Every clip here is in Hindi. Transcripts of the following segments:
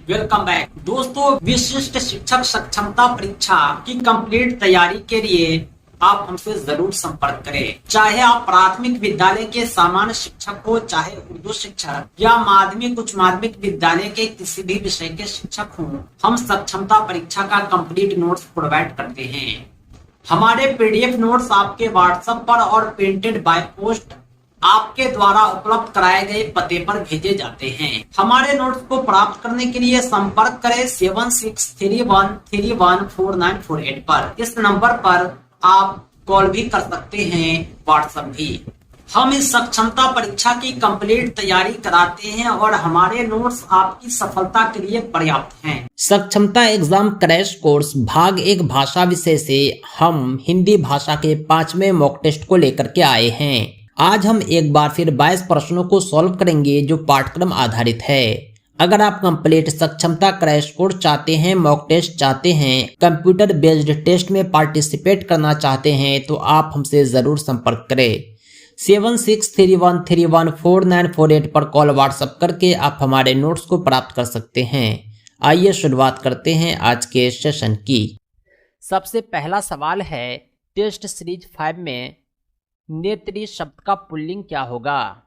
वेलकम बैक दोस्तों। विशिष्ट शिक्षक सक्षमता परीक्षा की कंप्लीट तैयारी के लिए आप हमसे जरूर संपर्क करें। चाहे आप प्राथमिक विद्यालय के सामान्य शिक्षक हो, चाहे उर्दू शिक्षक या माध्यमिक उच्च माध्यमिक विद्यालय के किसी भी विषय के शिक्षक हों, हम सक्षमता परीक्षा का कंप्लीट नोट्स प्रोवाइड करते हैं। हमारे पीडीएफ नोट्स आपके व्हाट्सएप पर और प्रिंटेड बाय पोस्ट आपके द्वारा उपलब्ध कराए गए पते पर भेजे जाते हैं। हमारे नोट्स को प्राप्त करने के लिए संपर्क करें 7631314948 पर। इस नंबर पर आप कॉल भी कर सकते हैं, व्हाट्सएप भी। हम इस सक्षमता परीक्षा की कंप्लीट तैयारी कराते हैं और हमारे नोट्स आपकी सफलता के लिए पर्याप्त हैं। सक्षमता एग्जाम क्रैश कोर्स भाग 1 भाषा विषय से हम हिंदी भाषा के 5वें मॉक टेस्ट को लेकर के आए हैं। आज हम एक बार फिर 22 प्रश्नों को सॉल्व करेंगे जो पाठ्यक्रम आधारित है। अगर आप कंप्लीट सक्षमता क्रैश कोर्स चाहते हैं, मॉक टेस्ट चाहते हैं, कंप्यूटर बेस्ड टेस्ट में पार्टिसिपेट करना चाहते हैं तो आप हमसे जरूर संपर्क करें। 7631314948 पर कॉल व्हाट्सएप करके आप हमारे नोट्स को प्राप्त कर सकते हैं। आइए शुरुआत करते हैं आज के सेशन की। सबसे पहला सवाल है, टेस्ट सीरीज 5 में नेत्री शब्द का पुल्लिंग क्या होगा।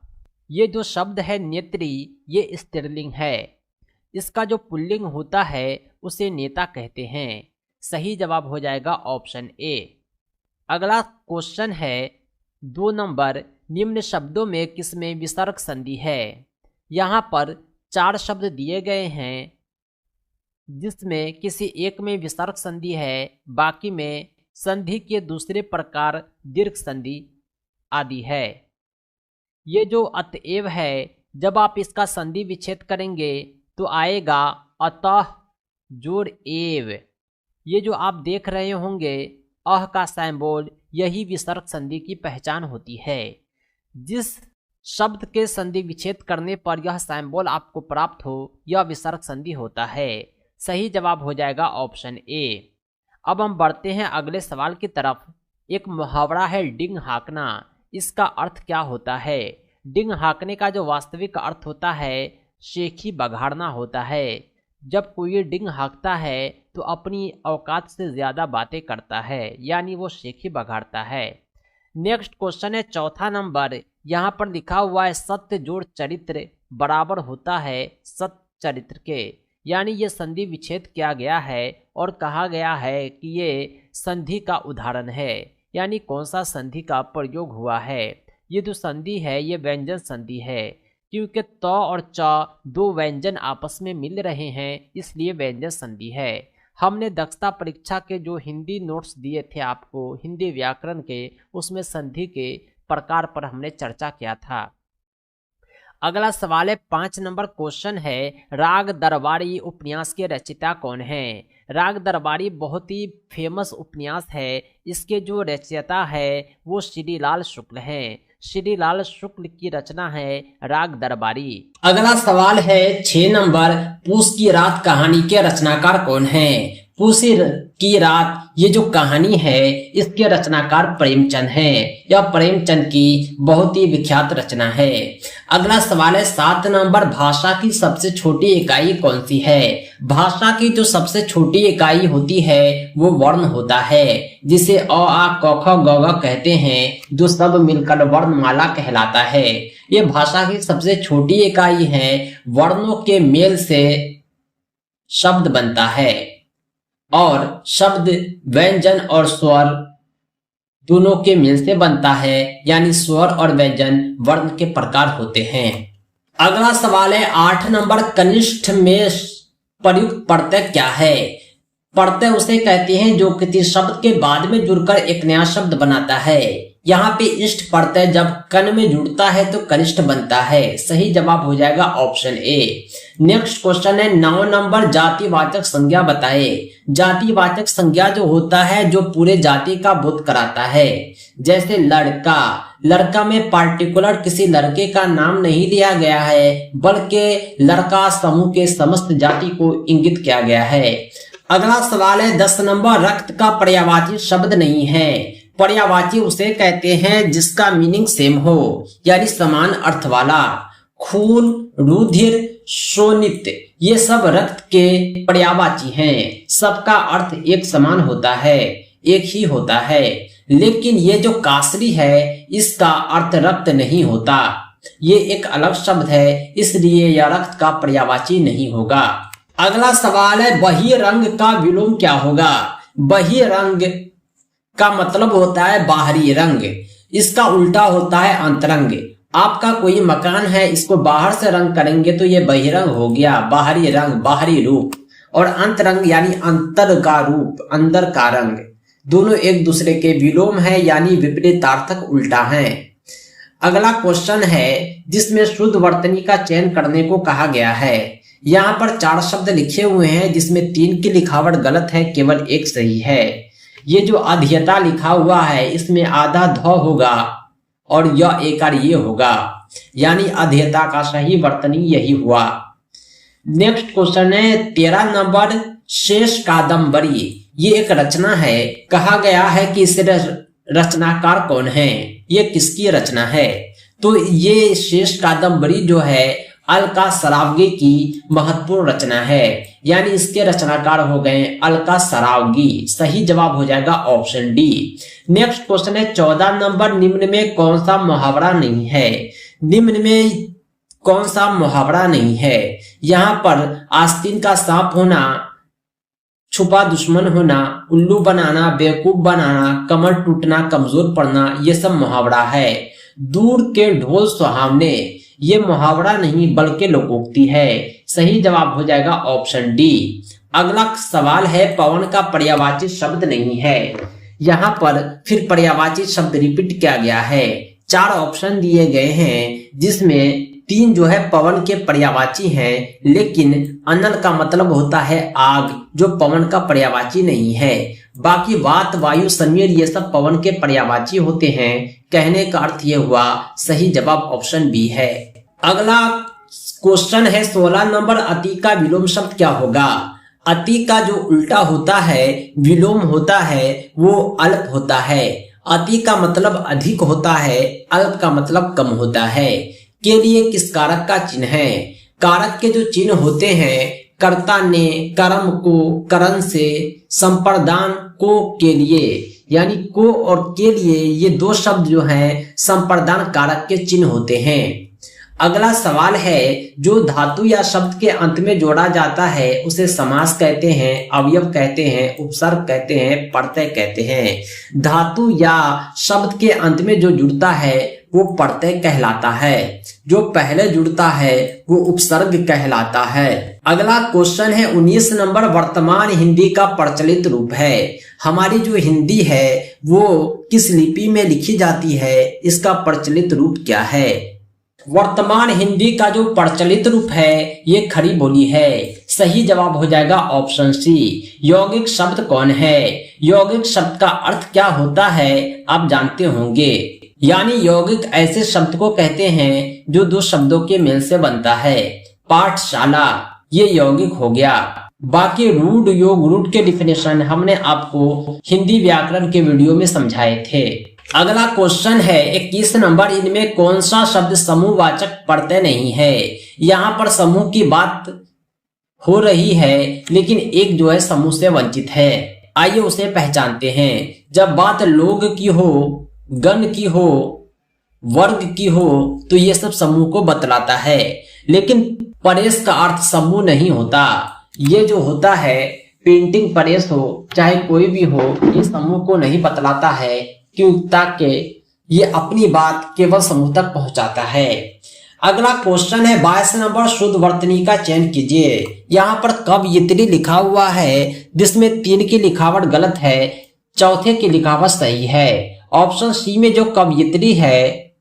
ये जो शब्द है नेत्री, ये स्त्रीलिंग है। इसका जो पुल्लिंग होता है उसे नेता कहते हैं। सही जवाब हो जाएगा ऑप्शन ए। अगला क्वेश्चन है 2 नंबर, निम्न शब्दों में किसमें विसर्ग संधि है। यहाँ पर 4 शब्द दिए गए हैं जिसमें किसी एक में विसर्ग संधि है, बाकी में संधि के दूसरे प्रकार दीर्घ संधि आदि है। ये जो अतएव है, जब आप इसका संधि विच्छेद करेंगे तो आएगा अतः जोड़ एव। ये जो आप देख रहे होंगे अह का सिंबल, यही विसर्ग संधि की पहचान होती है। जिस शब्द के संधि विच्छेद करने पर यह सिंबल आपको प्राप्त हो, यह विसर्ग संधि होता है। सही जवाब हो जाएगा ऑप्शन ए। अब हम बढ़ते हैं अगले सवाल की तरफ। एक मुहावरा है डिंग हाँकना। इसका अर्थ क्या होता है। डिंग हाँकने का जो वास्तविक अर्थ होता है शेखी बघाड़ना होता है। जब कोई डिंग हाँकता है तो अपनी औकात से ज़्यादा बातें करता है, यानी वो शेखी बघाड़ता है। नेक्स्ट क्वेश्चन है 4था नंबर। यहाँ पर लिखा हुआ है सत्य जोड़ चरित्र बराबर होता है सत्य चरित्र के, यानी ये संधि विच्छेद किया गया है और कहा गया है कि ये संधि का उदाहरण है, यानी कौन सा संधि का प्रयोग हुआ है। ये जो संधि है ये व्यंजन संधि है, क्योंकि त और च 2 व्यंजन आपस में मिल रहे हैं, इसलिए व्यंजन संधि है। हमने दक्षता परीक्षा के जो हिंदी नोट्स दिए थे आपको हिंदी व्याकरण के, उसमें संधि के प्रकार पर हमने चर्चा किया था। अगला सवाल है 5 नंबर क्वेश्चन है, राग दरबारी उपन्यास के रचयिता कौन है। राग दरबारी बहुत ही फेमस उपन्यास है। इसके जो रचयिता है वो श्रीलाल शुक्ल हैं। श्रीलाल शुक्ल की रचना है राग दरबारी। अगला सवाल है 6 नंबर, पूस की रात कहानी के रचनाकार कौन है। पूस की रात ये जो कहानी है इसके रचनाकार प्रेमचंद हैं। यह प्रेमचंद की बहुत ही विख्यात रचना है। अगला सवाल है 7 नंबर, भाषा की सबसे छोटी इकाई कौन सी है। भाषा की जो सबसे छोटी इकाई होती है वो वर्ण होता है, जिसे अ आ क ख ग घ कहते हैं, जो सब मिलकर वर्णमाला कहलाता है। ये भाषा की सबसे छोटी इकाई है। वर्णों के मेल से शब्द बनता है और शब्द व्यंजन और स्वर दोनों के मेल से बनता है, यानी स्वर और व्यंजन वर्ण के प्रकार होते हैं। अगला सवाल है 8 नंबर, कनिष्ठ में प्रयुक्त प्रत्यय क्या है। प्रत्यय उसे कहते हैं जो किसी शब्द के बाद में जुड़कर एक नया शब्द बनाता है। यहाँ पे इष्ट प्रत्यय जब कन में जुड़ता है तो कनिष्ठ बनता है। सही जवाब हो जाएगा ऑप्शन ए। नेक्स्ट क्वेश्चन है 9 नंबर, जातिवाचक संज्ञा बताए। जातिवाचक संज्ञा जो होता है जो पूरे जाति का बोध कराता है, जैसे लड़का। लड़का में पार्टिकुलर किसी लड़के का नाम नहीं लिया गया है, बल्कि लड़का समूह के समस्त जाति को इंगित किया गया है। अगला सवाल है 10 नंबर, रक्त का पर्यायवाची शब्द नहीं है। पर्यायवाची उसे कहते हैं जिसका मीनिंग सेम हो, यानी समान अर्थ वाला। खून, रुधिर, शोणित, ये सब रक्त के पर्यायवाची हैं। सबका अर्थ एक समान होता है, एक ही होता है, लेकिन ये जो कासरी है इसका अर्थ रक्त नहीं होता, ये एक अलग शब्द है, इसलिए यह रक्त का पर्यायवाची नहीं होगा। अगला सवाल है बहिरंग का विलोम क्या होगा? बहिरंग का मतलब होता है बाहरी रंग, इसका उल्टा होता है अंतरंग। आपका कोई मकान है, इसको बाहर से रंग करेंगे तो ये बहिरंग हो गया, बाहरी रंग, बाहरी रूप, और अंतरंग यानी अंतर का रूप, अंदर का रंग। दोनों एक दूसरे के विलोम है यानी विपरीतार्थक उल्टा है। अगला क्वेश्चन है जिसमें शुद्ध वर्तनी का चयन करने को कहा गया है। यहाँ पर 4 शब्द लिखे हुए हैं जिसमें 3 की लिखावट गलत है, केवल एक सही है। ये जो अध्येता लिखा हुआ है इसमें आधा ध होगा और यह एकार ये होगा, यानी अध्येता का सही वर्तनी यही हुआ। नेक्स्ट क्वेश्चन है 13 नंबर, शेष कादम्बरी। ये एक रचना है, कहा गया है कि इसे रचनाकार कौन है, ये किसकी रचना है? तो ये शेष कादम्बरी जो है अलका सरावगी की महत्वपूर्ण रचना है, यानी इसके रचनाकार हो गए अलका सरावगी। सही जवाब हो जाएगा ऑप्शन डी। नेक्स्ट क्वेश्चन है 14 नंबर, निम्न में कौन सा मुहावरा नहीं है? निम्न में कौन सा मुहावरा नहीं है? यहाँ पर आस्तीन का सांप होना, छुपा दुश्मन होना, उल्लू बनाना, बेवकूफ बनाना, कमर टूटना, कमजोर पड़ना, ये सब मुहावरा है। दूर के ढोल सुहावने, ये मुहावरा नहीं बल्कि लोकोक्ति है। सही जवाब हो जाएगा ऑप्शन डी। अगला सवाल है पवन का पर्यायवाची शब्द नहीं है। यहाँ पर फिर पर्यायवाची शब्द रिपीट किया गया है। 4 ऑप्शन दिए गए हैं जिसमें 3 जो है पवन के पर्यायवाची हैं, लेकिन अनल का मतलब होता है आग, जो पवन का पर्यायवाची नहीं है। बाकी वात, वायु, समीर ये सब पवन के पर्यायवाची होते हैं। कहने का अर्थ ये हुआ, सही जवाब ऑप्शन बी है। अगला क्वेश्चन है 16 नंबर, अति का विलोम शब्द क्या होगा? अति का जो उल्टा होता है, विलोम होता है, वो अल्प होता है। अति का मतलब अधिक होता है, अल्प का मतलब कम होता है। के लिए किस कारक का चिन्ह है? कारक के जो चिन्ह होते हैं, कर्ता ने, कर्म को, करण से, संप्रदान को, के लिए, यानी को और के लिए, ये 2 शब्द जो हैं संप्रदान कारक के चिन्ह होते हैं। अगला सवाल है जो धातु या शब्द के अंत में जोड़ा जाता है उसे समास कहते हैं, अवयव कहते हैं, उपसर्ग कहते हैं, प्रत्यय कहते हैं। धातु या शब्द के अंत में जो जुड़ता है वो प्रत्यय कहलाता है, जो पहले जुड़ता है वो उपसर्ग कहलाता है। अगला क्वेश्चन है 19 नंबर, वर्तमान हिंदी का प्रचलित रूप है। हमारी जो हिंदी है वो किस लिपि में लिखी जाती है, इसका प्रचलित रूप क्या है? वर्तमान हिंदी का जो प्रचलित रूप है ये खड़ी बोली है। सही जवाब हो जाएगा ऑप्शन सी। यौगिक शब्द कौन है? यौगिक शब्द का अर्थ क्या होता है आप जानते होंगे, यानी यौगिक ऐसे शब्द को कहते हैं जो 2 शब्दों के मेल से बनता है। पाठशाला, ये यौगिक हो गया। बाकी रूढ़, योग, रूढ़ के डिफिनेशन हमने आपको हिंदी व्याकरण के वीडियो में समझाए थे। अगला क्वेश्चन है 21 नंबर, इनमें कौन सा शब्द समूहवाचक प्रत्यय नहीं है? यहाँ पर समूह की बात हो रही है, लेकिन एक जो है समूह से वंचित है। आइए उसे पहचानते हैं। जब बात लोग की हो, गण की हो, वर्ग की हो, तो ये सब समूह को बतलाता है, लेकिन परेश का अर्थ समूह नहीं होता। ये जो होता है पेंटिंग परेश हो चाहे कोई भी हो, ये समूह को नहीं बतलाता है, क्यों? ताकि ये अपनी बात केवल समूह तक पहुंचाता है। अगला क्वेश्चन है 22 नंबर, शुद्ध वर्तनी का चयन कीजिए। यहाँ पर कवयित्री लिखा हुआ है जिसमें 3 की लिखावट गलत है, चौथे की लिखावट सही है। ऑप्शन सी में जो कवयित्री है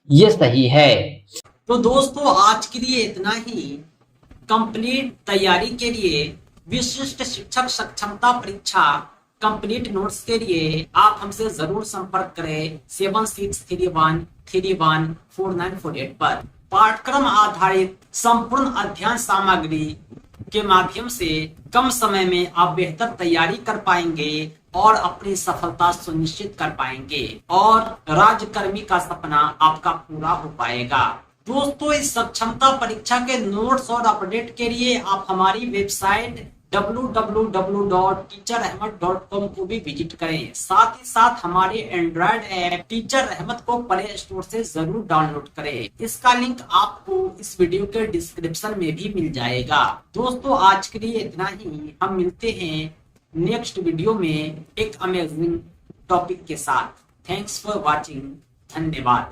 ये सही है। तो दोस्तों आज के लिए इतना ही। कंप्लीट तैयारी के लिए विशिष्ट शिक्षक सक्षमता परीक्षा कंप्लीट नोट्स के लिए आप हमसे जरूर संपर्क करें 7631314948 पर। पाठ्यक्रम आधारित संपूर्ण अध्ययन सामग्री के माध्यम से कम समय में आप बेहतर तैयारी कर पाएंगे और अपनी सफलता सुनिश्चित कर पाएंगे और राज्यकर्मी का सपना आपका पूरा हो पाएगा। दोस्तों इस सक्षमता परीक्षा के नोट्स और अपडेट के लिए आप हमारी वेबसाइट www.teacherahmed.com को भी विजिट करें। साथ ही साथ हमारे एंड्रॉयड ऐप टीचर अहमद को प्ले स्टोर से जरूर डाउनलोड करें। इसका लिंक आपको इस वीडियो के डिस्क्रिप्शन में भी मिल जाएगा। दोस्तों आज के लिए इतना ही, हम मिलते हैं नेक्स्ट वीडियो में एक अमेजिंग टॉपिक के साथ। Thanks for watching. धन्यवाद।